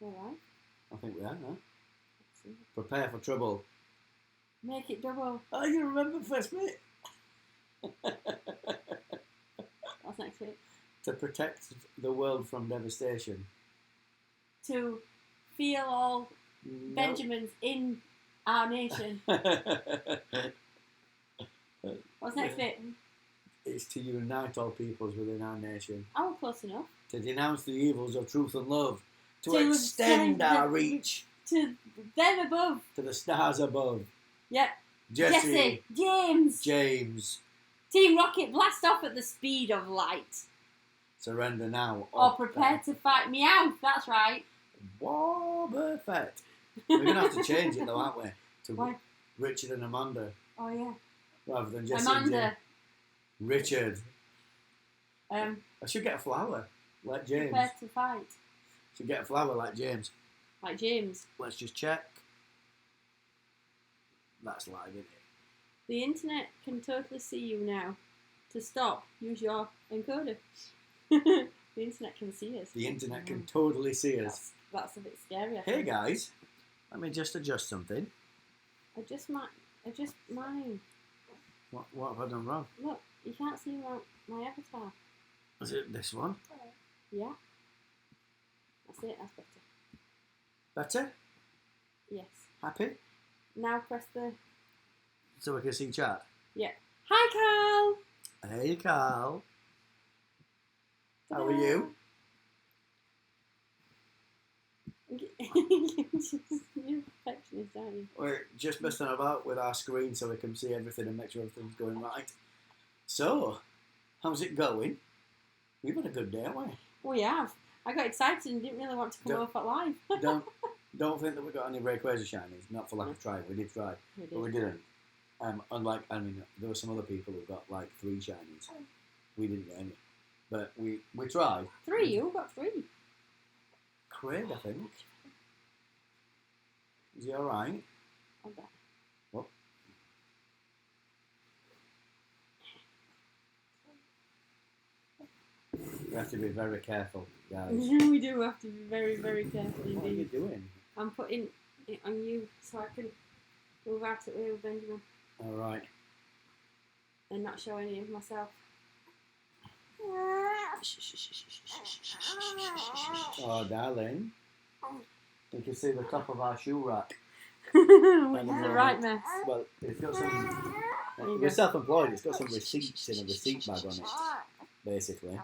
All right. I think we are, no? Prepare for trouble. Make it double. Oh, you remember first bit? What's next bit? To protect the world from devastation. To feel all Benjamins in our nation. What's next bit? It's to unite all peoples within our nation. Oh, close enough. To denounce the evils of truth and love. To extend our reach. To them above. To the stars above. Yep. Jesse. James. Team Rocket blast off at the speed of light. Surrender now. Or prepare to fight. Meow. That's right. Whoa, perfect. We're going to have to change it though, aren't we? To Why? Richard and Amanda. Oh, yeah. Rather than Jesse Amanda. Richard. I should get a flower like James. Prepare to fight. Should get a flower like James. Like James. Let's just check. That's live, isn't it? The internet can totally see you now. To stop, use your encoder. The internet can see us. The internet can totally see us. That's a bit scary. Hey guys, let me just adjust something. Adjust mine. What have I done wrong? Look, you can't see my avatar. Is it this one? Yeah. That's it, that's better. Better? Yes. Happy? Now press the... So we can see chat? Yeah. Hi, Carl! Hey, Carl. How are you? You're perfectionist, aren't you? We're just messing about with our screen so we can see everything and make sure everything's going right. So, how's it going? We've had a good day, haven't we? We have. I got excited and didn't really want to come over at live. don't think that we got any Rayquaza shinies. Not for lack of trying. We did try, but we didn't. Unlike, there were some other people who got like 3 shinies. We didn't get any, but we tried. 3? You got 3. Craig, I think. Is he all right? Okay. What? We have to be very careful, guys. We do have to be very, very careful indeed. What are you doing? I'm putting it on you so I can move out of the way with Benjamin. All right. And not show any of myself. Oh, darling. You can see the top of our shoe rack. Which is the right mess. Well, it's got some... We're self-employed. It's got some receipts in a receipt bag on it, basically,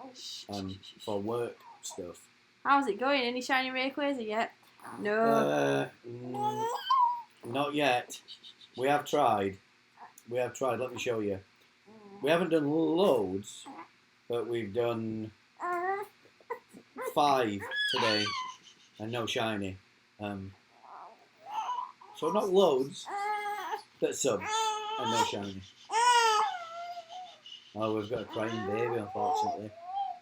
for work stuff. How's it going? Any shiny Rayquaza yet? No. Not yet. We have tried. Let me show you. We haven't done loads, but we've done 5 today, and no shiny. So not loads, but some, and no shiny. Oh, we've got a crying baby, unfortunately.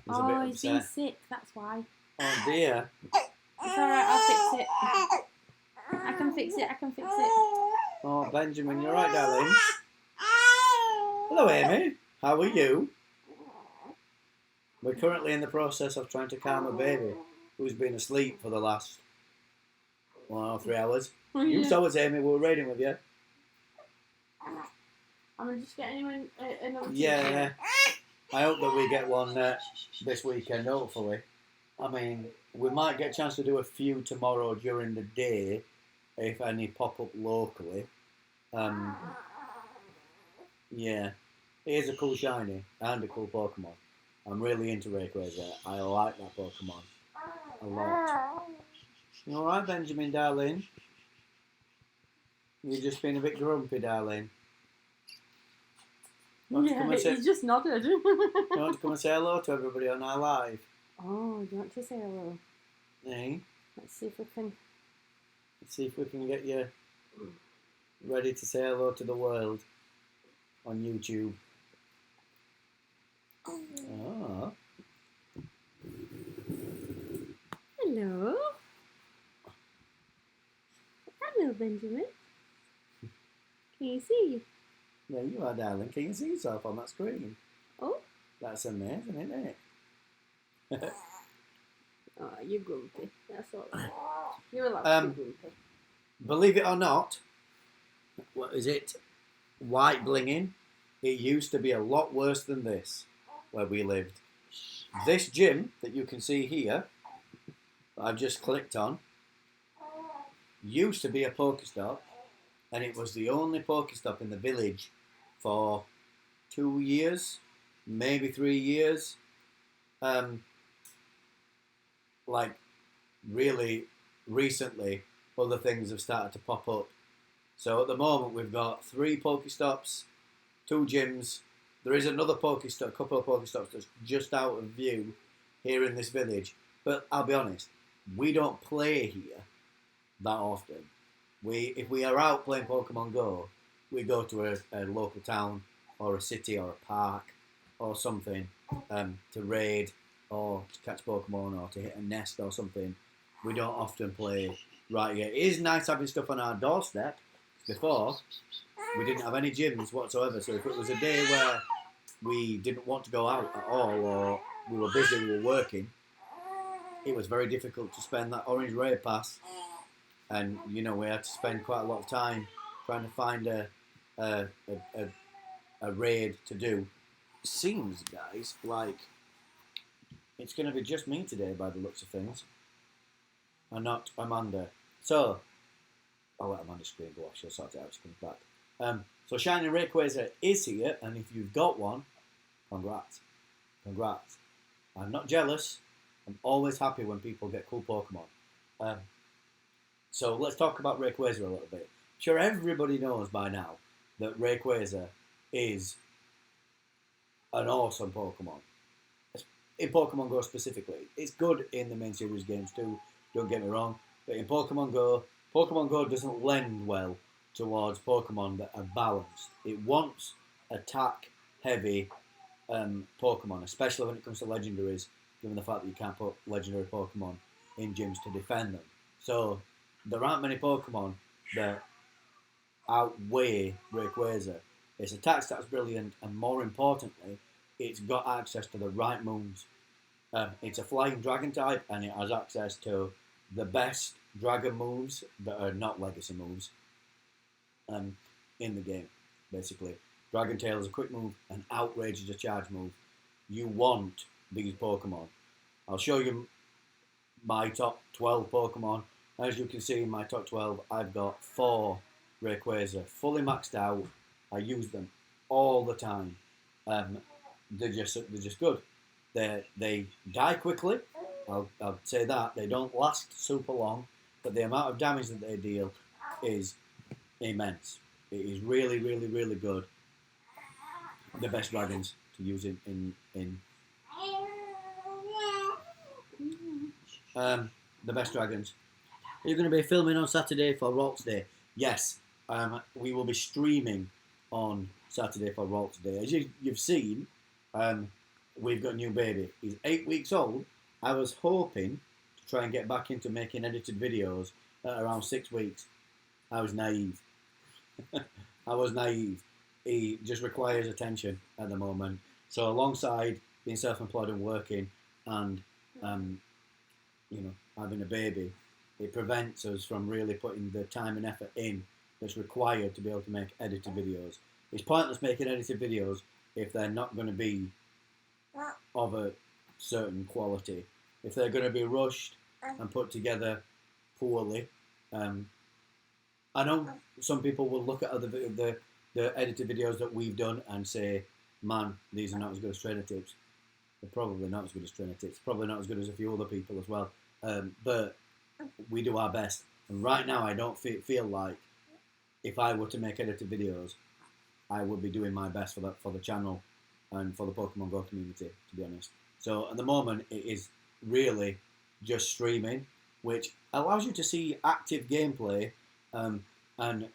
He's a bit upset. He's been sick, that's why. Oh dear. It's alright, I'll fix it. I can fix it. Oh, Benjamin, you're right, darling. Hello, Amy. How are you? We're currently in the process of trying to calm a baby who's been asleep for the last 3 hours. Oh, You yeah. saw us, Amy. We were raiding with you. I'm going to just get anyone another Yeah. I hope that we get one this weekend, hopefully. I mean, we might get a chance to do a few tomorrow during the day, if any pop up locally. Yeah. It is a cool shiny and a cool Pokemon. I'm really into Rayquaza. I like that Pokemon a lot. You alright, Benjamin, darling? You've just been a bit grumpy, darling. Yeah, he's just nodded. You want to come and say hello to everybody on our live? Oh, do you want to say hello? Hey? Let's see if we can... Let's see if we can get you ready to say hello to the world on YouTube. Oh. Hello. Hello, Benjamin. Can you see? There you are, darling. Can you see yourself on that screen? Oh. That's amazing, isn't it? Oh, you're grumpy. That's all right. You're allowed to be grumpy. Believe it or not, what is it? White blinging. It used to be a lot worse than this, where we lived. This gym that you can see here, that I've just clicked on, used to be a Pokestop, and it was the only Pokestop in the village for 2 years, maybe 3 years. Like, really recently, other things have started to pop up. So at the moment, we've got 3 Pokestops, 2 gyms. There is another Pokestop, couple of Pokestops that's just out of view here in this village. But I'll be honest, we don't play here that often. If we are out playing Pokemon Go, we go to a local town or a city or a park or something to raid or to catch Pokemon or to hit a nest or something. We don't often play right here. It is nice having stuff on our doorstep. Before, we didn't have any gyms whatsoever, so if it was a day where we didn't want to go out at all or we were busy, we were working, it was very difficult to spend that orange raid pass, and we had to spend quite a lot of time trying to find a raid to do. Seems, guys, like it's going to be just me today by the looks of things, and not Amanda. So I'll let Amanda screen go off, she'll sort it out, she comes back. So Shiny Rayquaza is here, and if you've got one, congrats. Congrats. I'm not jealous, I'm always happy when people get cool Pokemon. So let's talk about Rayquaza a little bit. I'm sure everybody knows by now that Rayquaza is an awesome Pokemon. In Pokemon Go specifically. It's good in the main series games too, don't get me wrong, but in Pokemon Go doesn't lend well towards Pokemon that are balanced. It wants attack-heavy Pokemon, especially when it comes to legendaries, given the fact that you can't put legendary Pokemon in gyms to defend them. So there aren't many Pokemon that outweigh Rayquaza. Its attack stat's brilliant, and more importantly, it's got access to the right moves. It's a flying dragon type, and it has access to the best dragon moves that are not legacy moves in the game, basically. Dragon Tail is a quick move, and Outrage is a charge move. You want these Pokemon. I'll show you my top 12 Pokemon. As you can see in my top 12, I've got 4 Rayquaza, fully maxed out. I use them all the time. They're just good. They die quickly. I'll say that. They don't last super long, but the amount of damage that they deal is immense. It is really, really, really good. The best dragons to use in the best dragons. Are you going to be filming on Saturday for Ralts Day? Yes, we will be streaming on Saturday for Ralts Day. As you've seen, we've got a new baby. He's 8 weeks old. I was hoping to try and get back into making edited videos at around 6 weeks. I was naive. He just requires attention at the moment. So alongside being self-employed and working and having a baby, it prevents us from really putting the time and effort in that's required to be able to make edited videos. It's pointless making edited videos if they're not going to be of a certain quality. If they're going to be rushed and put together poorly, I know some people will look at the edited videos that we've done and say, man, these are not as good as trainer tips. They're probably not as good as trainer tips. Probably not as good as a few other people as well. But we do our best. And right now, I don't feel like if I were to make edited videos, I would be doing my best for the channel and for the Pokemon Go community, to be honest. So at the moment, it is really just streaming, which allows you to see active gameplay, and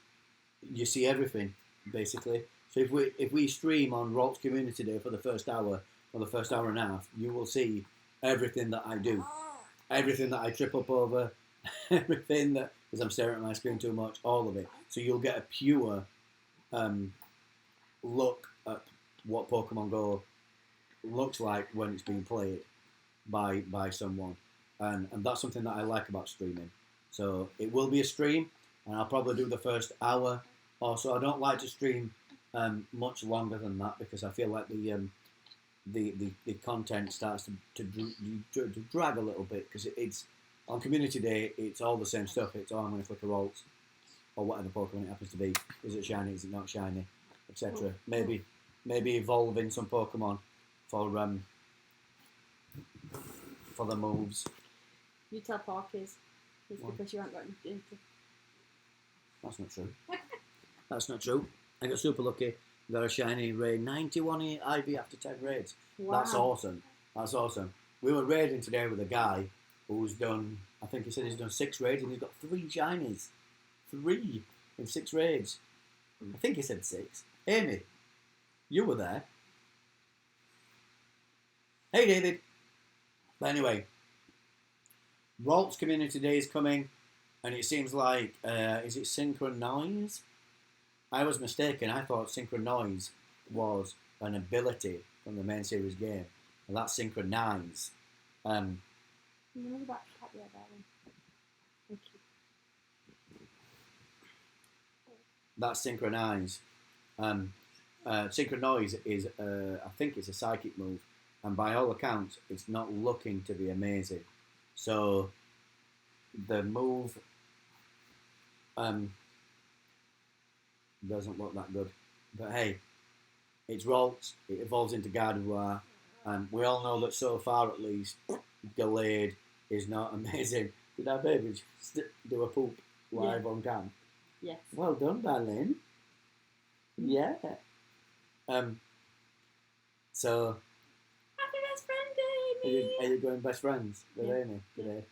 you see everything, basically. So if we stream on Ralts Community Day for the first hour, or the first hour and a half, you will see everything that I do. Everything that I trip up over, everything that, because I'm staring at my screen too much, all of it. So you'll get a pure look at what Pokemon Go looks like when it's being played by someone. and that's something that I like about streaming. So it will be a stream, and I'll probably do the first hour or so. I don't like to stream much longer than that because I feel like the content starts to drag a little bit because it's on community day. It's all the same stuff. It's I'm going to click a Rolts or whatever Pokemon it happens to be. Is it shiny? Is it not shiny? Etc. Maybe evolving some Pokemon for the moves. You tell Porkies. It's because you haven't got any data. That's not true. That's not true. I got super lucky. Got a shiny raid. 91 IV after 10 raids. Wow. That's awesome. That's awesome. We were raiding today with a guy who's done, I think he said he's done 6 raids and he's got 3 shinies. 3 in 6 raids. I think he said 6. Amy, you were there. Hey, David. But anyway, Rolts Community Day is coming, and it seems like, is it Synchronize? I was mistaken. I thought Synchronize was an ability from the main series game, and that's Synchronize. Darling. Thank you. That's Synchronize. Synchronize is, I think it's a psychic move, and by all accounts, it's not looking to be amazing. So the move doesn't look that good. But hey, it's Rolts, it evolves into Gardevoir, and we all know that so far at least, Gallade is not amazing. Did our baby just do a poop live on cam? Yes. Well done, darling. Yeah. So Happy best friend, Amy! are you going best friends with Amy today?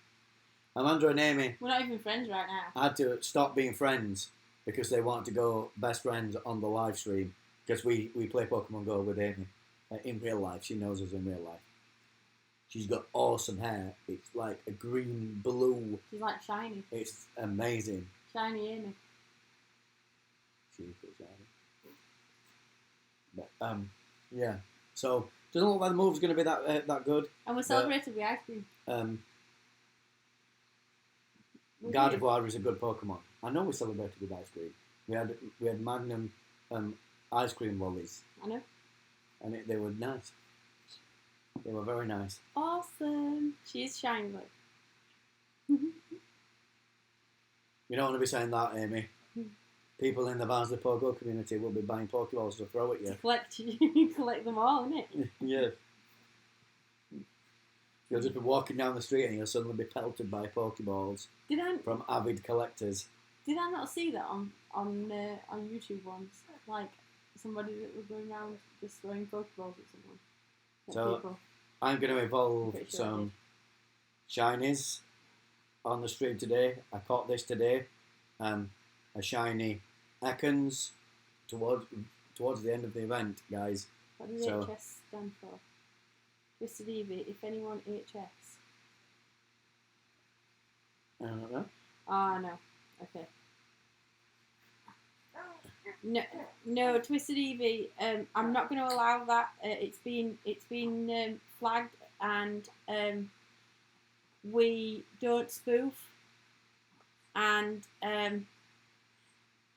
Amanda and Amy We're not even friends right now. had to stop being friends because they wanted to go best friends on the live stream because we play Pokemon Go with Amy in real life. She knows us in real life. She's got awesome hair. It's like a green blue. She's like shiny. It's amazing. Shiny Amy. She's pretty shiny. But yeah. So doesn't look like the move's going to be that good. And we're celebrating with ice cream. Gardevoir is a good Pokemon. I know we celebrated with ice cream. We had Magnum ice cream lollies. I know. And they were nice. They were very nice. Awesome. She is shiny, look. You don't want to be saying that, Amy. People in the Barnsley PoGo community will be buying Pokeballs to throw at you. You collect them all, innit? Yeah. You'll just be walking down the street and you'll suddenly be pelted by Pokeballs from avid collectors. Did I not see that on YouTube once? Like somebody that was going around just throwing Pokeballs at someone. So people. I'm going to evolve some shinies on the stream today. I caught this today. A shiny Ekans towards the end of the event, guys. What does HS stand for? Twisted Eevee, if anyone HS. I don't know. Ah, no. Okay. No, Twisted Eevee. I'm not going to allow that. It's been flagged, and we don't spoof, and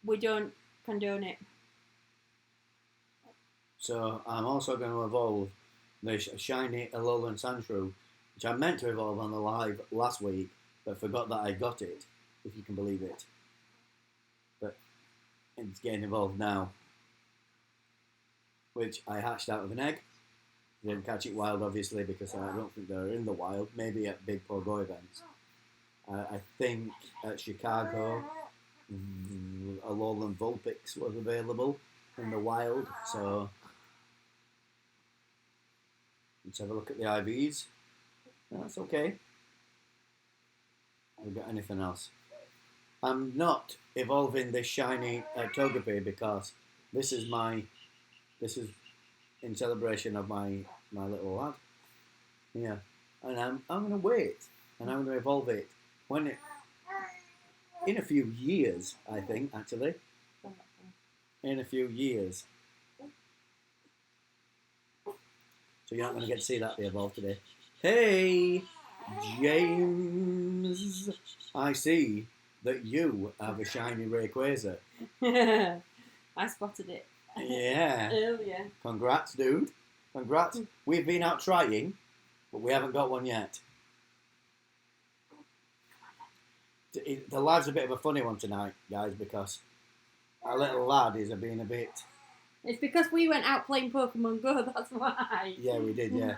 we don't condone it. So I'm also going to evolve the shiny Alolan Sandshrew, which I meant to evolve on the live last week, but forgot that I got it, if you can believe it. But it's getting evolved now, which I hatched out of an egg. Didn't catch it wild, obviously, because I don't think they're in the wild. Maybe at big PoGo events. I think at Chicago, Alolan Vulpix was available in the wild, so let's have a look at the IVs. That's okay. Have we got anything else? I'm not evolving this shiny Togepi because this is in celebration of my little lad. Yeah, and I'm going to wait, and I'm going to evolve it in a few years. I think actually, in a few years. So you're not going to get to see that be evolved today. Hey, James, I see that you have a shiny Rayquaza. I spotted it. Yeah. Earlier. Congrats, dude. Congrats. We've been out trying, but we haven't got one yet. The lad's a bit of a funny one tonight, guys, because our little lad is being a bit... It's because we went out playing Pokemon Go, that's why. Yeah, we did, yeah.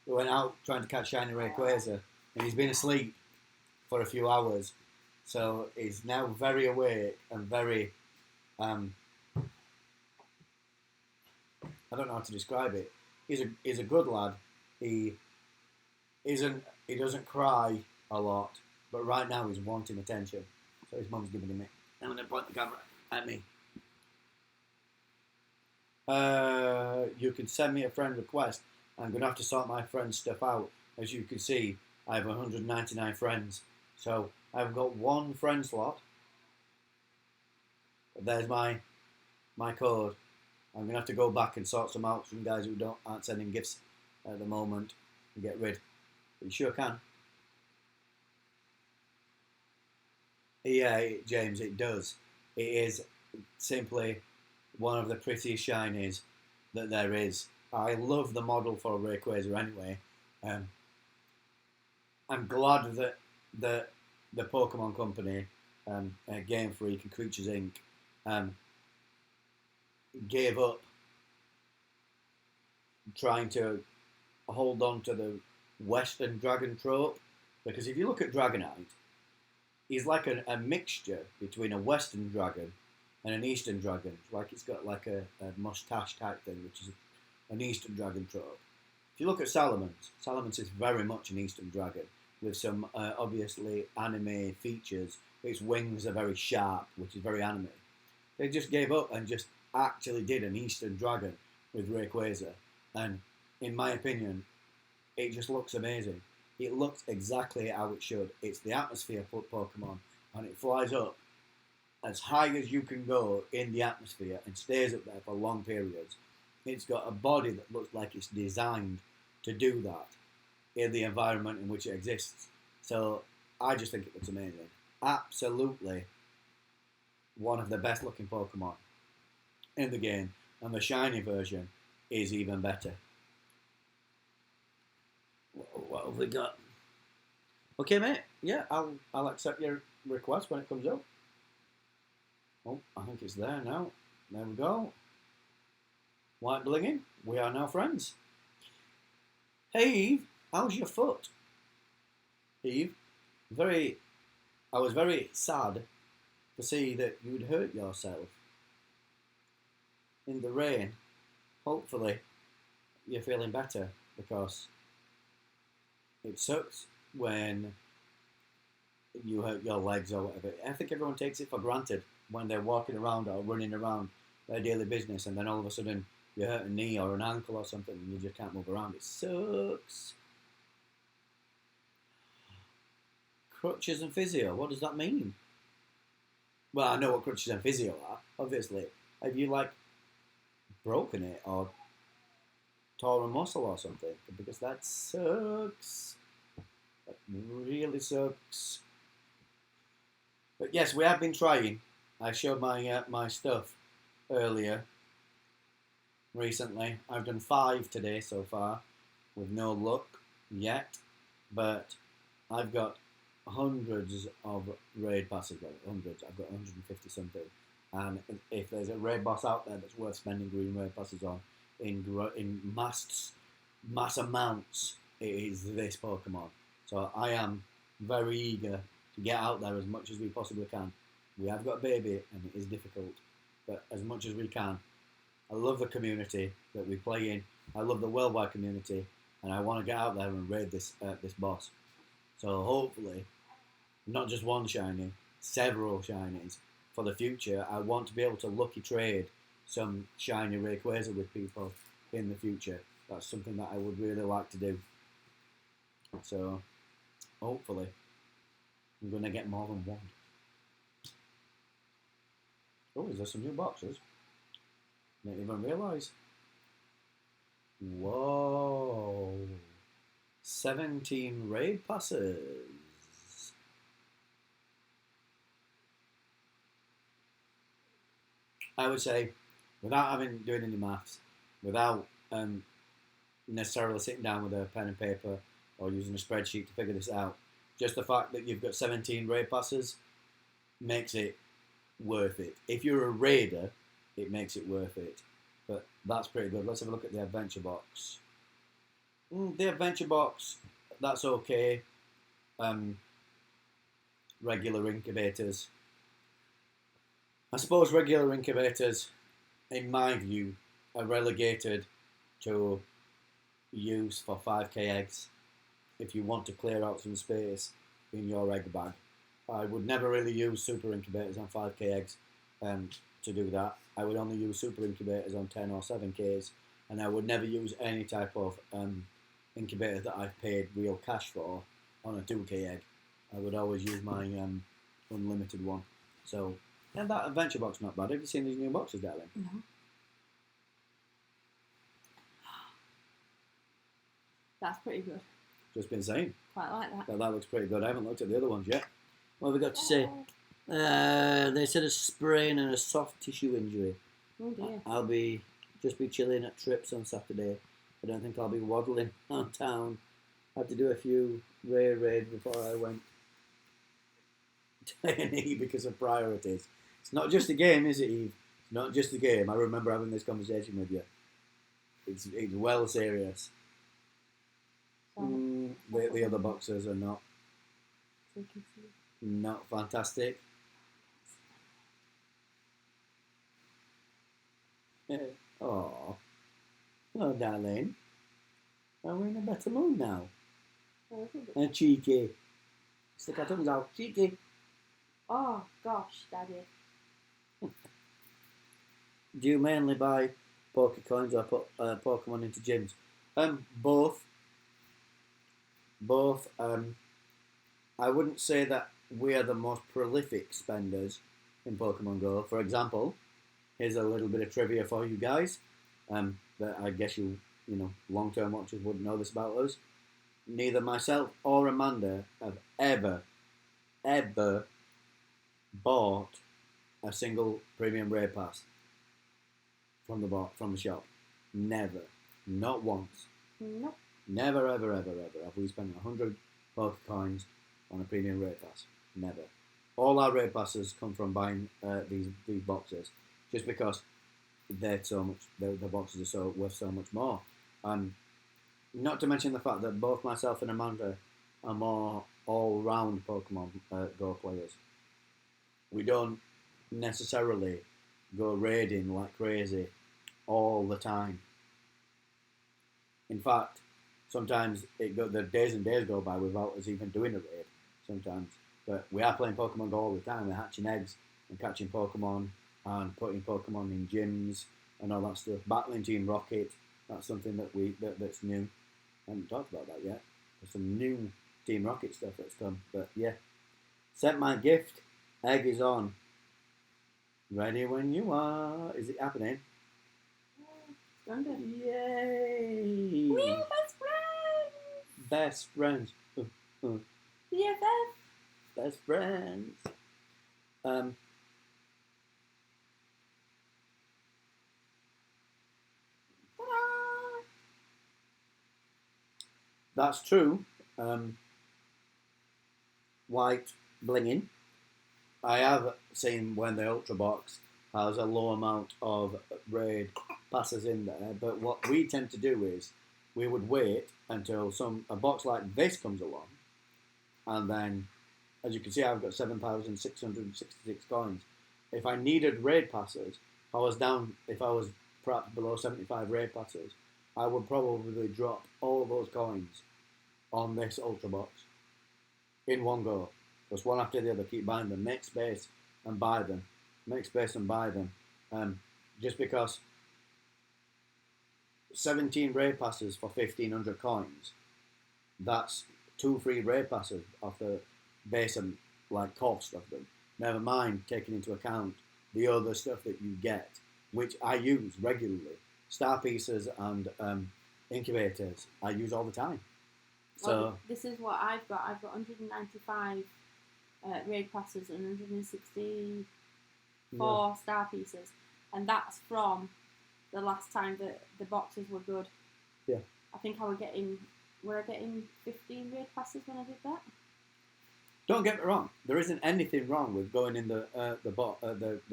We went out trying to catch shiny Rayquaza, and he's been asleep for a few hours. So he's now very awake and very... I don't know how to describe it. He's a good lad. He doesn't cry a lot, but right now he's wanting attention. So his mum's giving him it. I'm going to point the camera at me. You can send me a friend request. I'm going to have to sort my friend's stuff out. As you can see, I have 199 friends. So I've got one friend slot. There's my code. I'm going to have to go back and sort some out from guys who aren't sending gifts at the moment and get rid. But you sure can. Yeah, James, it does. It is simply one of the prettiest shinies that there is. I love the model for Rayquaza anyway. I'm glad that the Pokemon Company, Game Freak and Creatures Inc. Gave up trying to hold on to the Western Dragon trope, because if you look at Dragonite, he's like a mixture between a Western Dragon and an Eastern Dragon. Like it's got like a mustache type thing, which is an Eastern Dragon trope. If you look at Salamence is very much an Eastern Dragon with some obviously anime features. Its wings are very sharp, which is very anime. They just gave up and just actually did an Eastern Dragon with Rayquaza, and in my opinion, it just looks amazing. It looks exactly how it should. It's the atmosphere Pokemon, and it flies up as high as you can go in the atmosphere and stays up there for long periods. It's got a body that looks like it's designed to do that in the environment in which it exists. So I just think it looks amazing. Absolutely one of the best looking Pokemon in the game, and the shiny version is even better. What have we got? Okay, mate. Yeah, I'll accept your request when it comes up. Oh, I think it's there now. There we go. White blinging. We are now friends. Hey Eve, how's your foot? Eve, I was very sad to see that you'd hurt yourself in the rain. Hopefully you're feeling better, because it sucks when you hurt your legs or whatever. I think everyone takes it for granted when they're walking around or running around their daily business, and then all of a sudden you hurt a knee or an ankle or something and you just can't move around. It sucks. Crutches and physio, what does that mean? Well, I know what crutches and physio are, obviously. Have you, like, broken it or tore a muscle or something? Because that sucks. That really sucks. But yes, we have been trying. I showed my stuff earlier, recently. I've done 5 today so far, with no luck yet. But I've got hundreds of raid passes. Well, hundreds. I've got 150 something. And if there's a raid boss out there that's worth spending green raid passes on in mass amounts, it is this Pokemon. So I am very eager to get out there as much as we possibly can. We have got a baby and it is difficult, but as much as we can. I love the community that we play in. I love the worldwide community, and I want to get out there and raid this boss. So hopefully, not just one shiny, several shinies. For the future, I want to be able to lucky trade some shiny Rayquaza with people in the future. That's something that I would really like to do. So, hopefully, I'm going to get more than one. Oh, is there some new boxes? Didn't even realise. Whoa. 17 raid passes. I would say, without having doing any maths, without necessarily sitting down with a pen and paper or using a spreadsheet to figure this out, just the fact that you've got 17 raid passes makes it worth it. If you're a raider, it makes it worth it. But that's pretty good. Let's have a look at the adventure box. The adventure box, that's okay. Regular incubators. I suppose regular incubators, in my view, are relegated to use for 5k eggs if you want to clear out some space in your egg bag. I would never really use super incubators on 5k eggs to do that. I would only use super incubators on 10 or 7k's, and I would never use any type of incubator that I've paid real cash for on a 2k egg. I would always use my unlimited one. So, yeah, that adventure box not bad. Have you seen these new boxes, darling? No. That's pretty good. Just been saying. Quite like that. That looks pretty good. I haven't looked at the other ones yet. What have we got to say? They said a sprain and a soft tissue injury. Oh dear. I'll just be chilling at trips on Saturday. I don't think I'll be waddling on town. I had to do a few raids before I went to A&E because of priorities. It's not just a game, is it, Eve? It's not just a game. I remember having this conversation with you. It's well serious. The other boxers are not fantastic. Oh, darling. Are we in a better mood now? And cheeky. Stick our tongues out. Cheeky. Oh, gosh, Daddy. Do you mainly buy Pokecoins or put Pokemon into gyms? Both. Both. I wouldn't say that we are the most prolific spenders in Pokemon Go. For example, here's a little bit of trivia for you guys. That I guess you long-term watchers wouldn't know this about us. Neither myself or Amanda have ever bought a single premium raid pass from the shop. Never. Not once. Nope. Never, ever have we spent 100 Pokecoins on a premium raid pass. Never. All our raid passes come from buying these boxes, just because they're so much. The boxes are worth so much more. Not to mention the fact that both myself and Amanda are more all-round Pokemon Go players. We don't necessarily go raiding like crazy all the time. In fact, sometimes the days and days go by without us even doing a raid. Sometimes, but we are playing Pokemon Go all the time. We're hatching eggs and catching Pokemon and putting Pokemon in gyms and all that stuff. Battling Team Rocket. That's something that's new. I haven't talked about that yet. There's some new Team Rocket stuff that's come. But yeah, sent my gift. Egg is on. Ready when you are. Is it happening? Yay! We are best friends! Best friends. BFF! Best friends. That's true. White blinging. I have seen when the Ultra Box has a low amount of raid passes in there, but what we tend to do is we would wait until a box like this comes along, and then, as you can see, I've got 7,666 coins. If I needed raid passes, if I was perhaps below 75 raid passes, I would probably drop all those coins on this Ultra Box in one go. Just one after the other, keep buying them, make space and buy them. Make space and buy them. Just because 17 raid passes for 1,500 coins, that's 2 free raid passes off the base and cost of them. Never mind taking into account the other stuff that you get, which I use regularly. Star pieces and incubators I use all the time. So this is what I've got. I've got 195 raid passes and 164 star pieces, and that's from the last time that the boxes were good. Yeah. I think were I getting 15 raid passes when I did that? don't get me wrong. There isn't anything wrong with going in the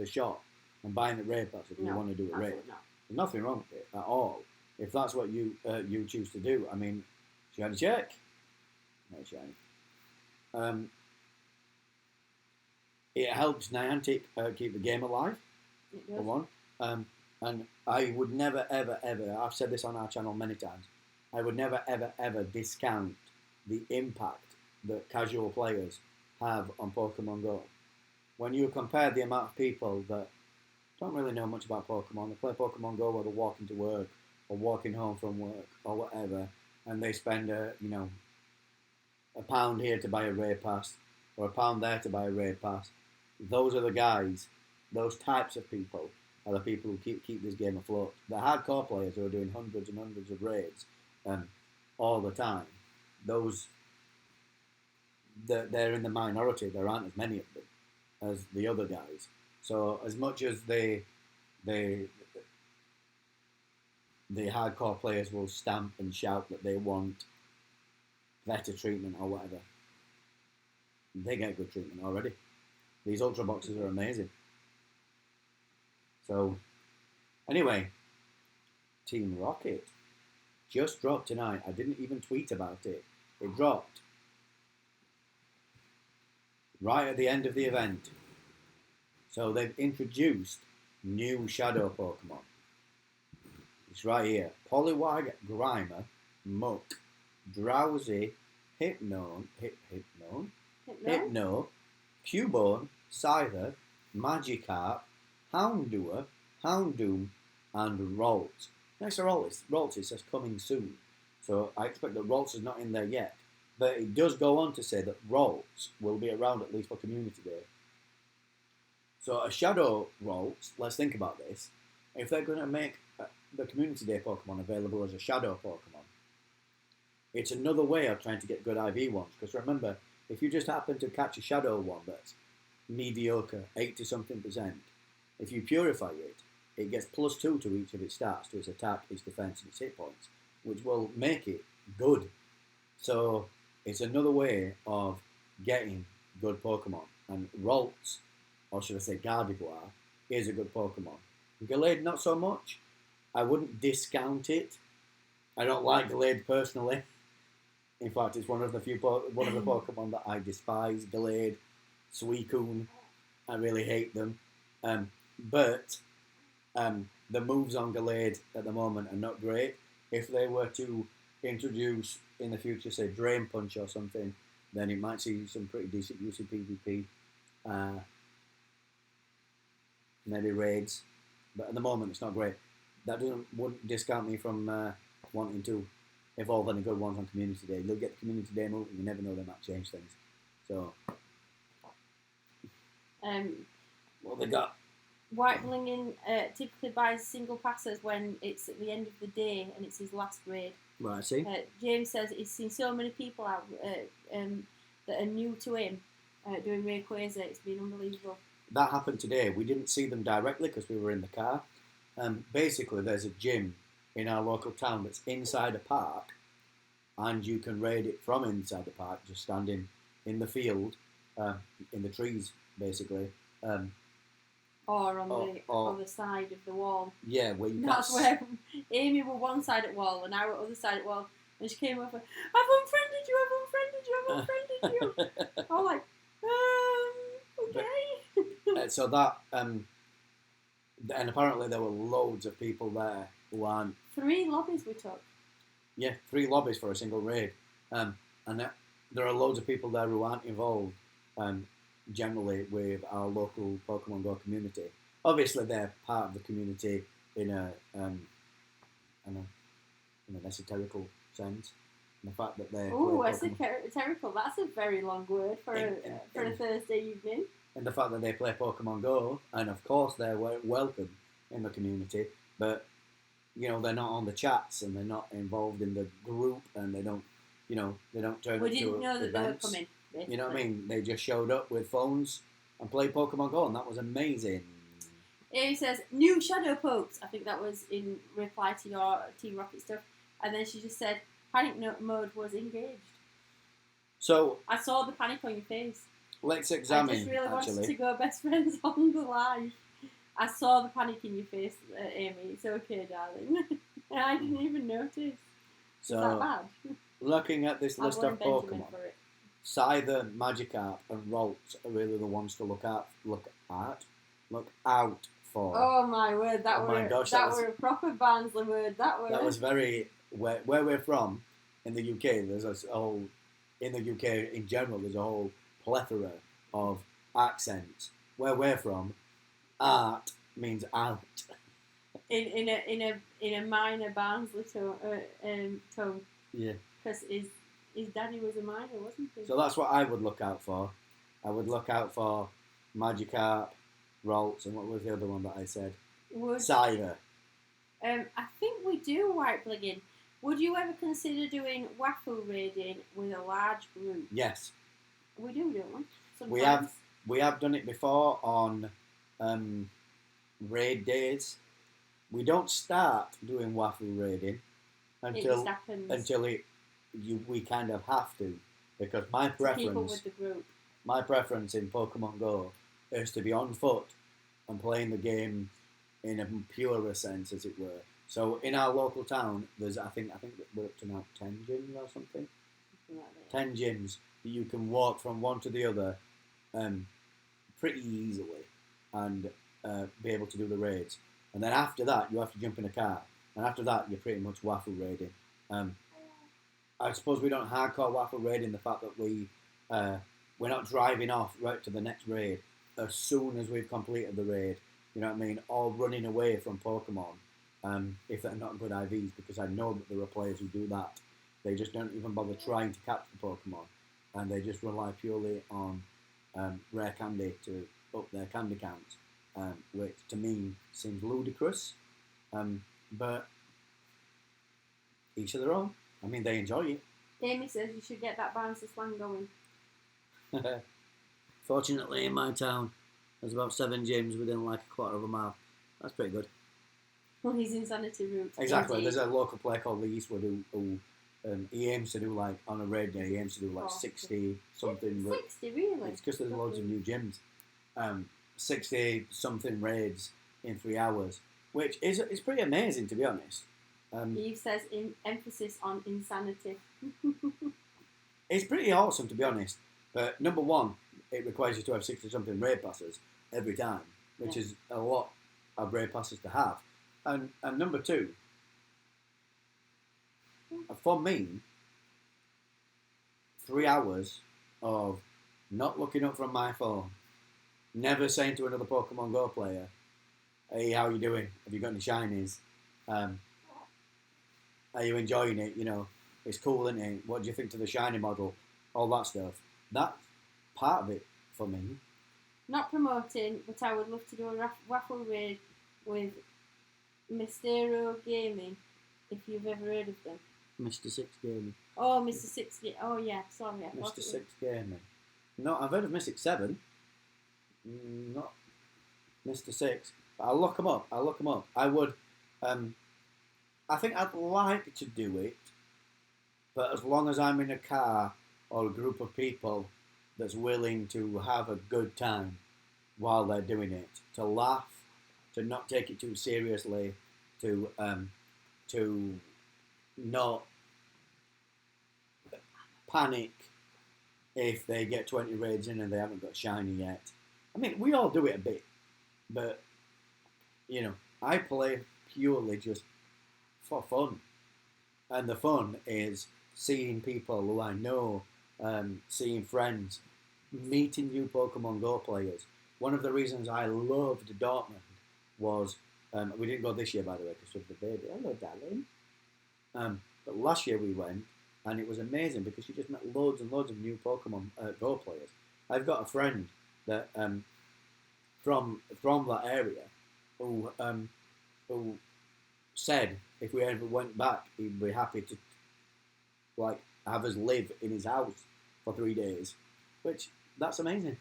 shop and buying a raid pass if you want to do a raid. Not. There's nothing wrong with it at all. If that's what you choose to do. I mean, shiny check. No shiny. It helps Niantic keep the game alive. It does. For one. And I would never, ever, ever, I've said this on our channel many times, I would never, ever, ever discount the impact that casual players have on Pokemon Go. When you compare the amount of people that don't really know much about Pokemon, they play Pokemon Go while they're walking to work or walking home from work or whatever, and they spend £1 here to buy a raid pass or £1 there to buy a raid pass. Those are the guys, those types of people are the people who keep this game afloat. The hardcore players who are doing hundreds and hundreds of raids all the time, they're in the minority. There aren't as many of them as the other guys. So as much as the hardcore players will stamp and shout that they want better treatment or whatever, they get good treatment already. These ultra boxes are amazing. So, anyway, Team Rocket just dropped tonight. I didn't even tweet about it. It dropped right at the end of the event. So they've introduced new shadow Pokemon. It's right here. Poliwag, Grimer, Muck, Drowsy, Hypno, Cubone, Scyther, Magikarp, Houndour, Houndoom, and Ralts. Next to Ralts it says coming soon. So I expect that Ralts is not in there yet. But it does go on to say that Ralts will be around at least for Community Day. So a Shadow Ralts, let's think about this. If they're going to make the Community Day Pokemon available as a Shadow Pokemon, it's another way of trying to get good IV ones. Because remember, if you just happen to catch a Shadow one that's mediocre, 80-something%, if you purify it, it gets +2 to each of its stats, to its attack, its defense, and its hit points, which will make it good. So it's another way of getting good Pokemon. And Ralts, or should I say Gardevoir, is a good Pokemon. Gallade, not so much. I wouldn't discount it. I don't like Gallade personally. In fact, it's one of the Pokemon that I despise. Gallade, Suicune, I really hate them. But the moves on Gallade at the moment are not great. If they were to introduce in the future, say Drain Punch or something, then it might see some pretty decent use of PvP. Maybe raids, but at the moment it's not great. That wouldn't discount me from wanting to evolve any good ones on Community Day. You'll get the Community Day move, and you never know, they might change things. So, what they got? White Blingin typically buys single passes when it's at the end of the day and it's his last raid. Right, I see. James says he's seen so many people out that are new to him doing Rayquaza. It's been unbelievable. That happened today. We didn't see them directly because we were in the car. Basically, there's a gym in our local town that's inside a park, and you can raid it from inside the park, just standing in the field, in the trees, basically. Or on the side of the wall. Yeah, where you That's where Amy were one side of the wall and I were other side of the wall, and she came over, I've unfriended you. I'm like, okay. So that, and apparently there were loads of people there who aren't... 3 lobbies we took. Yeah, 3 lobbies for a single raid. And there are loads of people there who aren't involved generally with our local Pokemon Go community. Obviously they're part of the community in an esoterical sense. And the fact that they're... Oh, esoterical, that's a very long word for a Thursday evening. And the fact that they play Pokemon Go, and of course they're welcome in the community, but they're not on the chats and they're not involved in the group, and they don't you know, they don't turn We up to didn't know that events. they were coming. Basically. You know what I mean? They just showed up with phones and played Pokemon Go, and that was amazing. Amy says, new shadow pokes. I think that was in reply to your Team Rocket stuff. And then she just said, panic mode was engaged. So I saw the panic on your face. let's examine, I just really actually. wanted to go best friends on the live. I saw the panic in your face, Amy. It's okay, darling. I didn't even notice. So, Is that bad? looking at this list of Benjamin Pokemon, for it. Scyther, Magikarp, and Ralts are really the ones to look out for. Oh my word! That were a proper Barnsley word. That was very where we're from in the UK. There's a whole in the UK in general. There's a whole plethora of accents. Where we're from, art means out. In a minor Barnsley tone. Yeah. Because his daddy was a miner, wasn't he? So that's what I would look out for. I would look out for Magikarp, Ralts, and what was the other one that I said? Scyther. I think we do white bligging. Would you ever consider doing waffle raiding with a large group? Yes. We do, don't we? Sometimes. We have done it before on raid days. We don't start doing waffle raiding until we kind of have to, because my preference in Pokemon Go is to be on foot and playing the game in a purer sense, as it were. So in our local town, there's I think we're up to now 10 gyms or something. 10 gyms that you can walk from one to the other pretty easily and be able to do the raids. And then after that, you have to jump in a car. And after that, you're pretty much waffle raiding. I suppose we don't hardcore waffle raid in the fact that we're not driving off right to the next raid as soon as we've completed the raid. You know what I mean? Or running away from Pokemon if they're not good IVs, because I know that there are players who do that. They just don't even bother trying to catch the Pokemon, and they just rely purely on rare candy to up their candy count, which to me seems ludicrous. But each of their own. I mean, they enjoy it. Amy says you should get that Barnsley slang going. Fortunately, in my town, there's about 7 gyms within like a quarter of a mile. That's pretty good. Well, his insanity route. Exactly. Indeed. There's a local player called Lee Eastwood who he aims to do, like, on a raid day, he aims to do like 60 something. 60, really? It's because there's loads of new gyms. 60 something raids in 3 hours, which is pretty amazing, to be honest. Eve says emphasis on insanity. It's pretty awesome, to be honest. But number one, it requires you to have 60 something raid passes every time, which is a lot of raid passes to have. And number two, for me, 3 hours of not looking up from my phone, never saying to another Pokemon Go player, hey, how you doing? Have you got any shinies? Are you enjoying it? You know, it's cool, isn't it? What do you think to the shiny model? All that stuff. That's part of it for me. Not promoting, but I would love to do a waffle raid with Mysterio Gaming, if you've ever heard of them. Mr. Six Gaming. Oh, Mr. Six. Oh, yeah. Sorry, Mr. Six Gaming. No, I've heard of Mystic 7. Not Mr. Six. But I'll look them up. I would. I think I'd like to do it, but as long as I'm in a car or a group of people that's willing to have a good time while they're doing it, to laugh, to not take it too seriously, to not panic if they get 20 raids in and they haven't got shiny yet. I mean, we all do it a bit, but, you know, I play purely just for fun. And the fun is seeing people who I know, seeing friends, meeting new Pokemon Go players. One of the reasons I loved Dortmund was, we didn't go this year, by the way, because of the baby. Hello, darling. But last year we went, and it was amazing because you just met loads and loads of new Pokemon Go players. I've got a friend that from that area who said if we ever went back, he'd be happy to like have us live in his house for 3 days, that's amazing.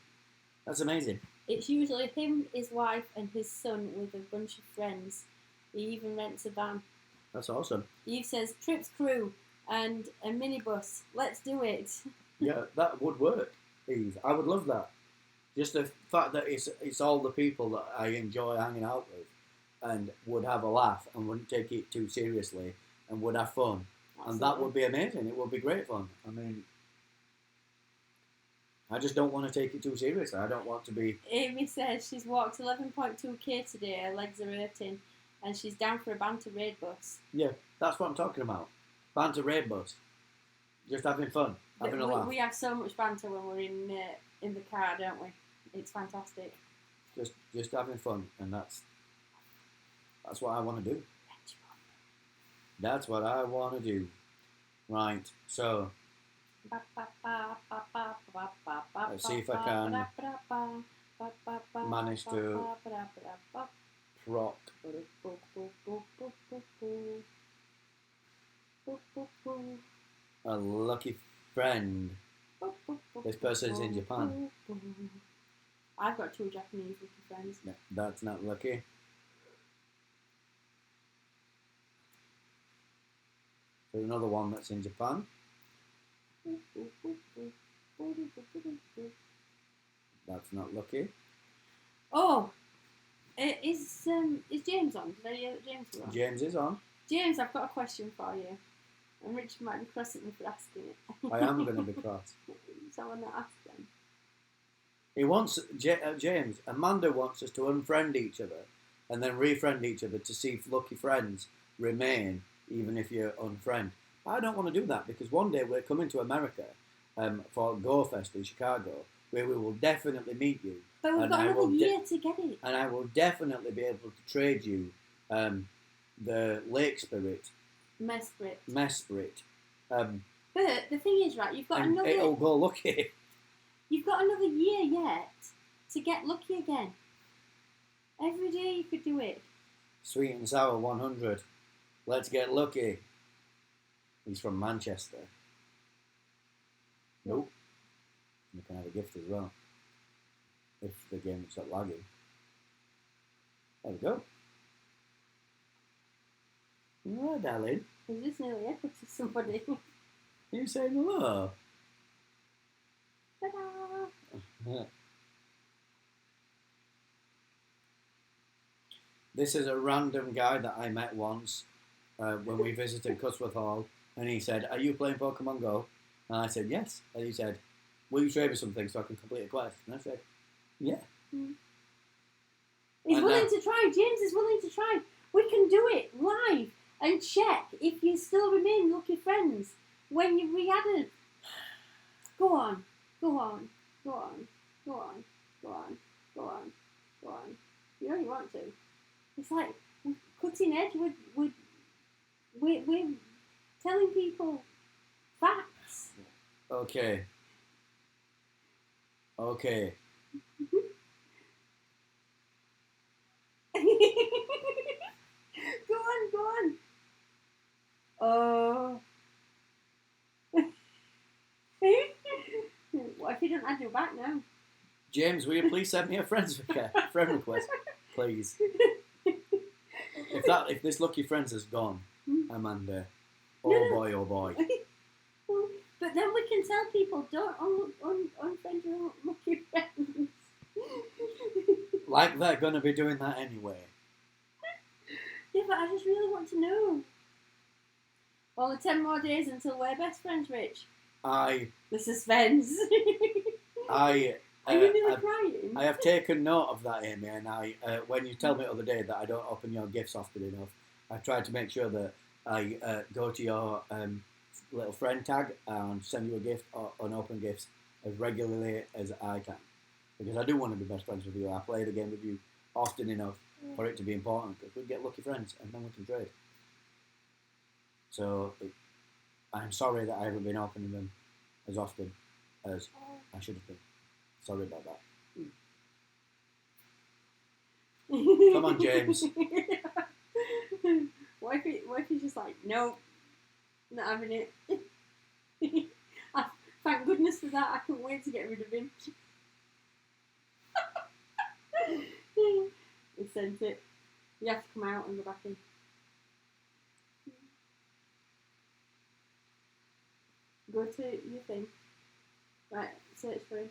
That's amazing. It's usually him, his wife, and his son with a bunch of friends. He even rents a van. That's awesome. Eve says, trips crew and a minibus. Let's do it. Yeah, that would work, Eve. I would love that. Just the fact that it's all the people that I enjoy hanging out with and would have a laugh and wouldn't take it too seriously and would have fun. Absolutely. And that would be amazing. It would be great fun. I mean, I just don't want to take it too seriously. I don't want to be... Amy says she's walked 11.2k today. Her legs are hurting. And she's down for a banter raid bus. Yeah, that's what I'm talking about. Banter raid bus. Just having fun. Having a laugh. We have so much banter when we're in the car, don't we? It's fantastic. Just having fun. And that's what I want to do. That's what I want to do. Right, so... Let's see if I can manage to proc a lucky friend. This person's in Japan. I've got 2 Japanese lucky friends. No, that's not lucky. There's another one that's in Japan. That's not lucky. Oh, is James on? Did I hear that James was on? James is on. James, I've got a question for you. And Richard might be cross at me for asking it. I am going to be cross. So I want to ask them. He wants James. Amanda wants us to unfriend each other and then refriend each other to see if lucky friends remain even if you're unfriend. I don't want to do that because one day we're coming to America for Go Fest in Chicago, where we will definitely meet you. But we've got another year to get it. And I will definitely be able to trade you the Lake Spirit. Mess Spirit. But the thing is, right, you've got and another... it'll go lucky. You've got another year yet to get lucky again. Every day you could do it. Sweet and Sour 100. Let's get lucky. He's from Manchester. Nope. You can have a gift as well. If the game is not lagging. There we go. Alright, darling. I just nearly echoed to somebody. You saying hello? Ta-da! This is a random guy that I met once when we visited Cusworth Hall, and he said, "Are you playing Pokemon Go?" And I said, "Yes." And he said, "Will you trade me something so I can complete a quest?" And I said, "Yeah." He's And willing to try. James is willing to try. We can do it live and check if you still remain lucky friends when you re-added. Go on. Go on. Go on. Go on. Go on. Go on. Go on. You know you want to. It's like cutting edge. We're telling people facts. Okay. Okay. Go on, go on. What if you don't add you back now? James, will you please send me a friend request, please? If this lucky friends has gone, Amanda, oh boy. But then we can tell people, don't unfriend your lucky friends. Like they're going to be doing that anyway. Yeah, but I just really want to know. Only 10 more days until we're best friends, Rich. The suspense. Are you really crying? I have taken note of that, Amy, and when you tell me the other day that I don't open your gifts often enough, I try to make sure that I go to your little friend tag and send you a gift or unopened gifts as regularly as I can. Because I do want to be best friends with you. I play the game with you often enough for it to be important. Because we get lucky friends and then we can trade. So I'm sorry that I haven't been opening them as often as I should have been. Sorry about that. Come on, James. What if he's just like, nope, not having it? Thank goodness for that. I couldn't wait to get rid of him. He sent it. You have to come out and go back in. Go to your thing. Right, search for him.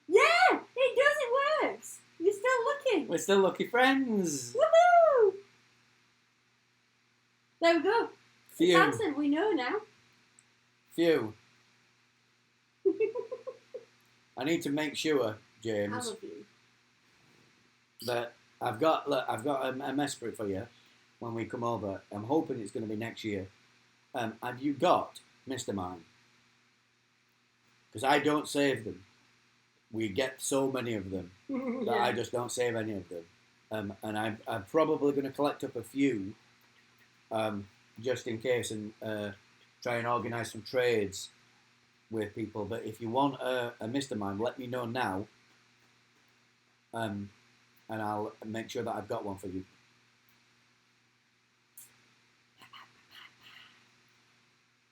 Yeah! It does, it works! You're still looking! We're still lucky friends! Woohoo! There we go. Phew. It's answered, we know now. Phew. I need to make sure, I James, love you. that I've got a mess for it for you when we come over. I'm hoping it's going to be next year. Have you got Mr. Mime? Because I don't save them. We get so many of them that Yeah. I just don't save any of them. And I'm probably going to collect up a few just in case and try and organise some trades with people. But if you want a Mr. Mime, let me know now. And I'll make sure that I've got one for you.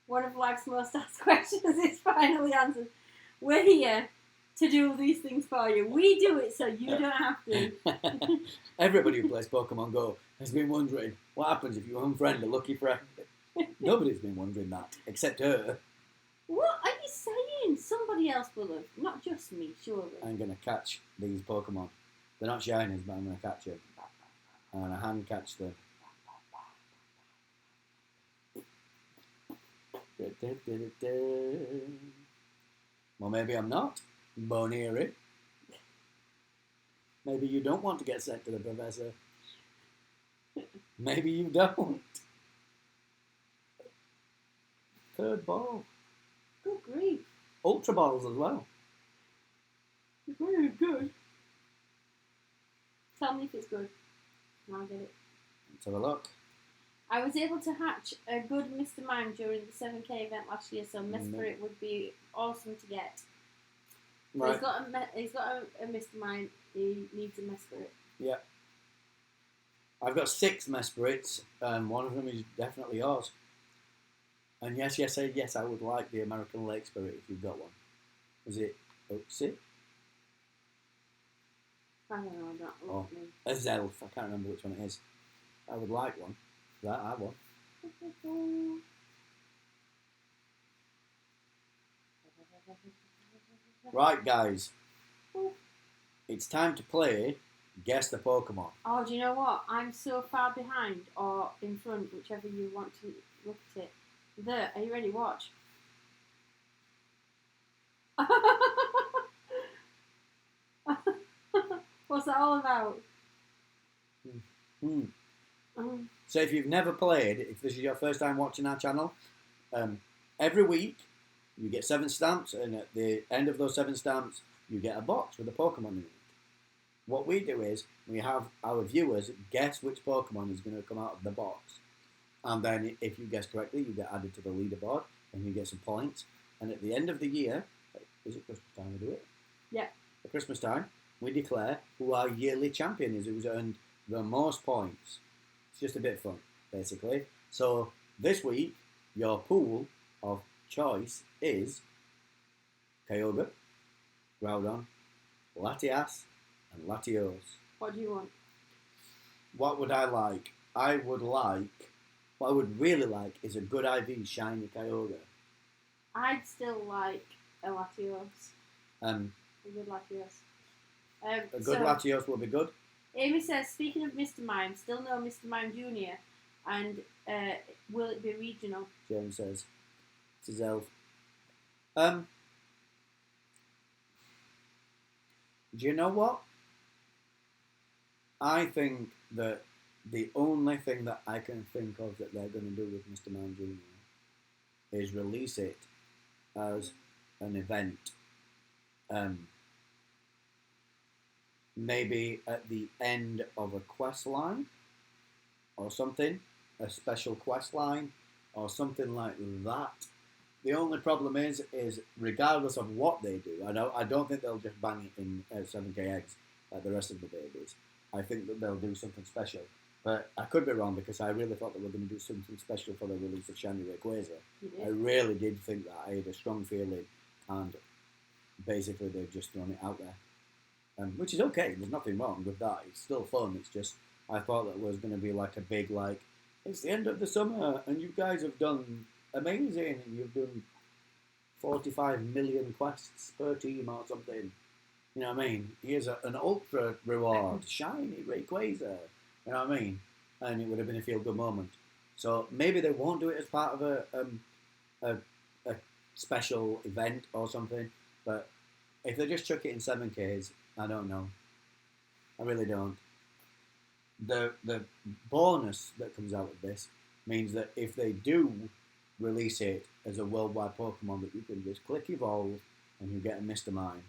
One of life's most asked questions is finally answered. We're here to do these things for you. We do it so you don't have to. Everybody who plays Pokemon Go has been wondering what happens if you unfriend a lucky friend. Nobody's been wondering that, except her. What are you saying? Somebody else will have. Not just me, surely. I'm going to catch these Pokemon. They're not shinies, but I'm going to catch them. And I hand catch them. Well, maybe I'm not. Bonniery. Maybe you don't want to get sent to the professor. Maybe you don't. Third ball. Good grief. Ultra balls as well. Very good. Tell me if it's good. And I'll get it. Let's have a look. I was able to hatch a good Mr. Mime during the 7K event last year, so Mesperit would be awesome to get. Right. He's got a Mr. Mime. He needs a Mesperit. Yeah. I've got 6 Mespirits. One of them is definitely yours. And yes, I would like the American Lake Spirit if you've got one. Was it Oopsie? I don't know. I don't know. A Zelf. I can't remember which one it is. I would like one. That I want. Right, guys. It's time to play Guess the Pokémon. Oh, do you know what? I'm so far behind or in front, whichever you want to look at it. There, are you ready? Watch. What's that all about? So if you've never played, if this is your first time watching our channel, every week you get 7 stamps, and at the end of those 7 stamps you get a box with a Pokemon in it. What we do is we have our viewers guess which Pokemon is going to come out of the box, and then if you guess correctly you get added to the leaderboard and you get some points, and at the end of the year, is it Christmas time we do it? Yeah. At Christmas time we declare who our yearly champion is, who's earned the most points. It's just a bit fun, basically. So this week, your pool of choice is Kyogre, Groudon, Latias, and Latios. What do you want? What would I like? What I would really like is a good IV shiny Kyogre. I'd still like a Latios. A A good Latios. good Latios will be good. Amy says, speaking of Mr. Mime, still no Mr. Mime Jr. and will it be regional? James says. It's his elf. Do you know what? I think that the only thing that I can think of that they're going to do with Mr. Mime Jr. is release it as an event. Maybe at the end of a quest line or something, a special quest line or something like that. The only problem is regardless of what they do, I don't think they'll just bang it in 7K eggs like the rest of the babies. I think that they'll do something special. But I could be wrong because I really thought they were going to do something special for the release of Shiny Rayquaza. I really did think that. I had a strong feeling, and basically they've just thrown it out there. Which is okay, there's nothing wrong with that. It's still fun. It's just, I thought that was going to be like a big, like, it's the end of the summer, and you guys have done amazing, and you've done 45 million quests per team or something. You know what I mean? Here's an ultra reward, Shiny Rayquaza. You know what I mean? And it would have been a feel-good moment. So maybe they won't do it as part of a special event or something. But if they just chuck it in 7Ks, I don't know. I really don't. The bonus that comes out of this means that if they do release it as a worldwide Pokemon that you can just click evolve and you get a Mr. Mime,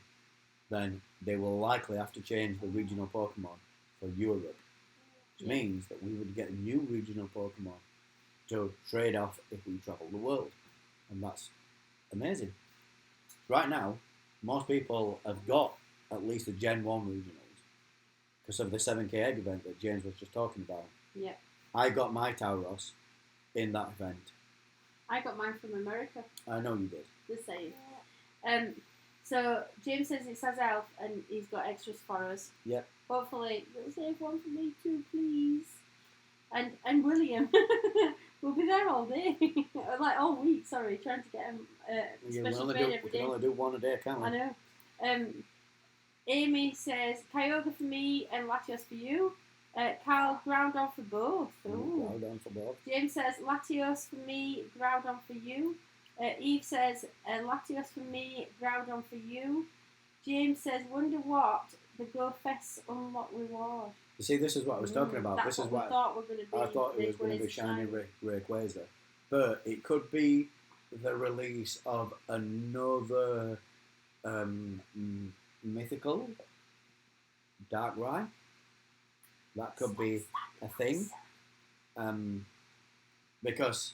then they will likely have to change the regional Pokemon for Europe. Which means that we would get a new regional Pokemon to trade off if we travel the world. And that's amazing. Right now, most people have got at least the Gen 1 regionals because of the 7K egg event that James was just talking about. Yeah. I got my Tauros in that event. I got mine from America. I know you did. The same. So James says it says Elf and he's got extras for us. Yep. Hopefully they'll save one for me too, please. And William will be there all day, like all week. Sorry, trying to get him special train every day. We can only do one a day, can't we? I know. Amy says Kyogre for me and Latios for you. Carl, Groudon for both. Groudon for both. James says Latios for me, Groudon for you. Eve says Latios for me, Groudon for you. James says, wonder what the Go Fest unlock reward. You see, this is what I was talking about. This is what I thought were going to be. I thought it was going to be Shiny Rayquaza, but it could be the release of another mythical Darkrai. That could be a thing, because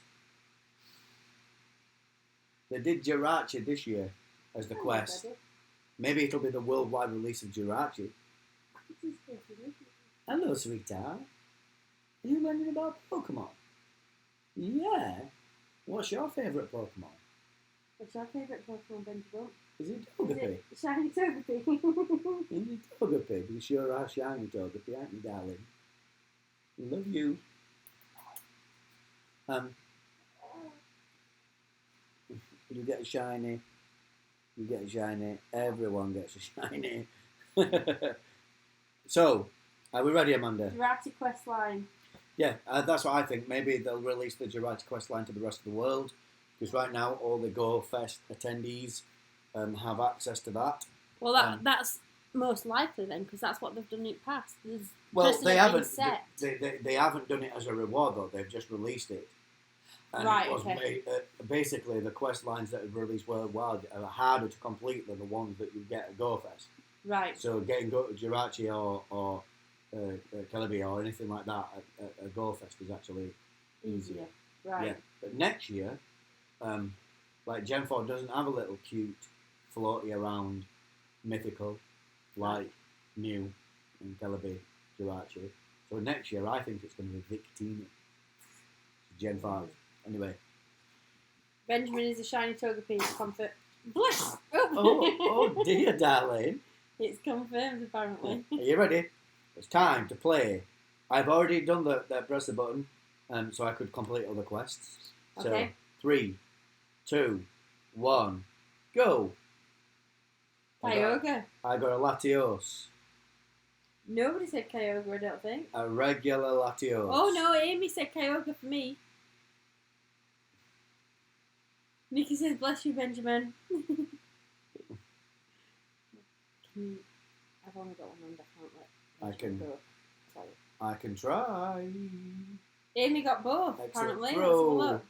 they did Jirachi this year as the quest. Maybe it'll be the worldwide release of Jirachi. Hello, sweetheart. Are you learning about Pokemon? Yeah. What's your favourite Pokemon? What's your favourite Pokemon, Benjamin? Is it Togepi? Shiny Togepi. Is it Togepi? You sure are shiny Togepi, aren't you, darling? Love you. You get a shiny. You get a shiny. Everyone gets a shiny. So, are we ready, Amanda? Jirachi quest line. Yeah, that's what I think. Maybe they'll release the Jirachi quest line to the rest of the world, because right now all the Go Fest attendees have access to that. Well, that's most likely then, because that's what they've done in the past. Well, they haven't. They haven't done it as a reward though. They've just released it. And right. It was Okay. Basically, the quest lines that have released worldwide are harder to complete than the ones that you get at Go Fest. Right. So getting Jirachi or Celebi or anything like that at Go Fest is actually easier. Right. Yeah. But next year, like Gen 4 doesn't have a little cute floaty around mythical like Mew and Celebi Jirachi. So next year, I think it's going to be Victini. Gen 5. Anyway. Benjamin is a shiny Togepi. Comfort. Bless! Oh dear, darling. It's confirmed, apparently. Are you ready? It's time to play. I've already done the press the button, so I could complete all the quests. Okay. So, 3, 2, 1, go. Kyogre. I got a Latios. Nobody said Kyogre, I don't think. A regular Latios. Oh no, Amy said Kyogre for me. Nikki says, bless you, Benjamin. I've only got one hand, I can't let I can. go. Sorry. I can try. Amy got both, Excellent apparently. Let's throw. have a look.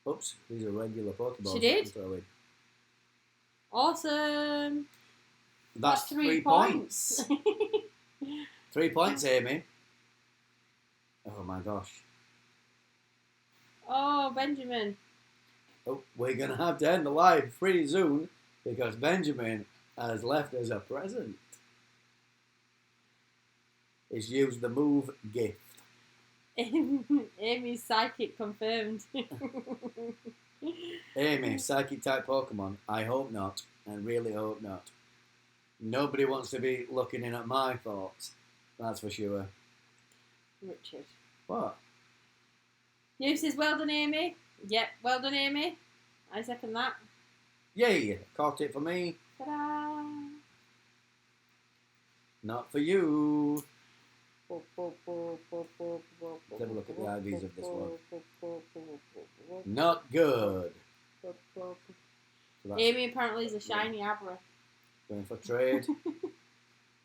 Oops, these are regular Pokeballs. She did? I'm throwing. Awesome. That's 3 points. 3 points, Amy. Oh my gosh. Oh, Benjamin. Oh, we're going to have to end the live pretty soon. because Benjamin has left us a present. He's used the move gift. Amy's psychic confirmed. Amy, psychic type Pokemon? I hope not. I really hope not. Nobody wants to be looking in at my thoughts. That's for sure. Richard. What? You says, well done, Amy. Yep, well done, Amy. I second that. Yay! Caught it for me. Ta-da! Not for you. Let's have a look at the IDs of this one. Not good. So Amy apparently is a shiny Abra. going for trade.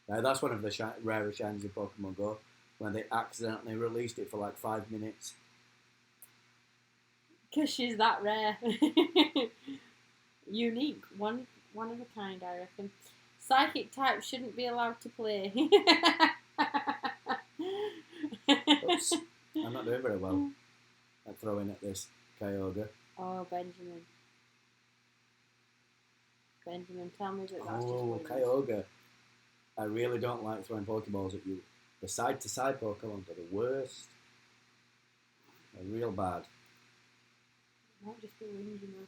Now that's one of the rarest shinies in Pokemon Go, when they accidentally released it for like 5 minutes. Because she's that rare. Unique. One of a kind, I reckon. Psychic type shouldn't be allowed to play. Oops. I'm not doing very well at throwing at this Kyogre. Oh, Benjamin. Benjamin, tell me that that's Oh, just Kyogre. I really don't like throwing Pokeballs at you. The side-to-side Pokemon are the worst. They're real bad. It might just be wind, you know.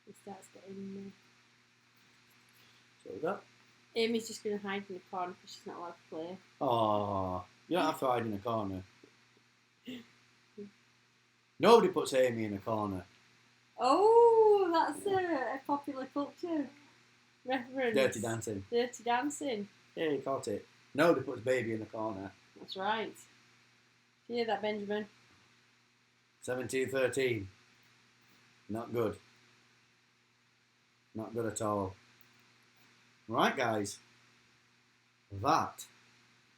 He starts getting... So we got. Amy's just going to hide in the corner because she's not allowed to play. Oh, you don't have to hide in a corner. Nobody puts Amy in a corner. Oh, that's a popular culture reference. Dirty Dancing. Dirty Dancing. Yeah, you caught it. Nobody puts Baby in the corner. That's right. You hear that, Benjamin? 17-13. Not good. Not good at all. Right, guys. That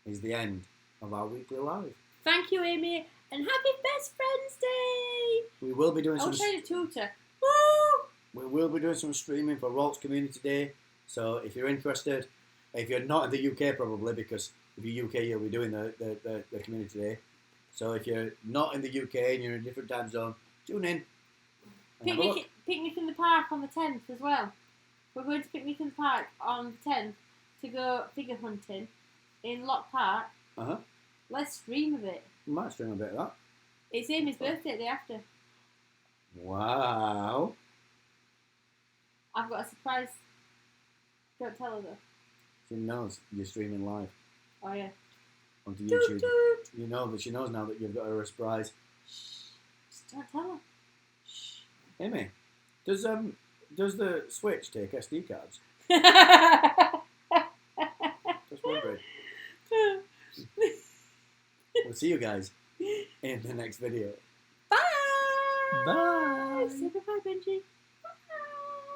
is the end of our weekly live. Thank you, Amy, and happy Best Friends Day! We will be doing I'll some. try to tutor. Woo! We will be doing some streaming for Walt's Community Day. So if you're interested, if you're not in the UK, probably, because if you're UK, you'll be doing the Community Day. So if you're not in the UK and you're in a different time zone, tune in. Picnic in the park on the 10th as well. We're going to picnic in the park on the 10th to go figure hunting in Lock Park. Let's stream a bit. We might stream a bit of that. It's Amy's birthday the day after. Wow. I've got a surprise. Don't tell her though. She knows you're streaming live Oh yeah. onto Toot, YouTube. toot. You know that she knows now that you've got her a surprise. Shh. Just don't tell her. Shh. Amy, does the Switch take SD cards? Just wondering. We'll see you guys in the next video. Bye. Bye. Say goodbye, Benji.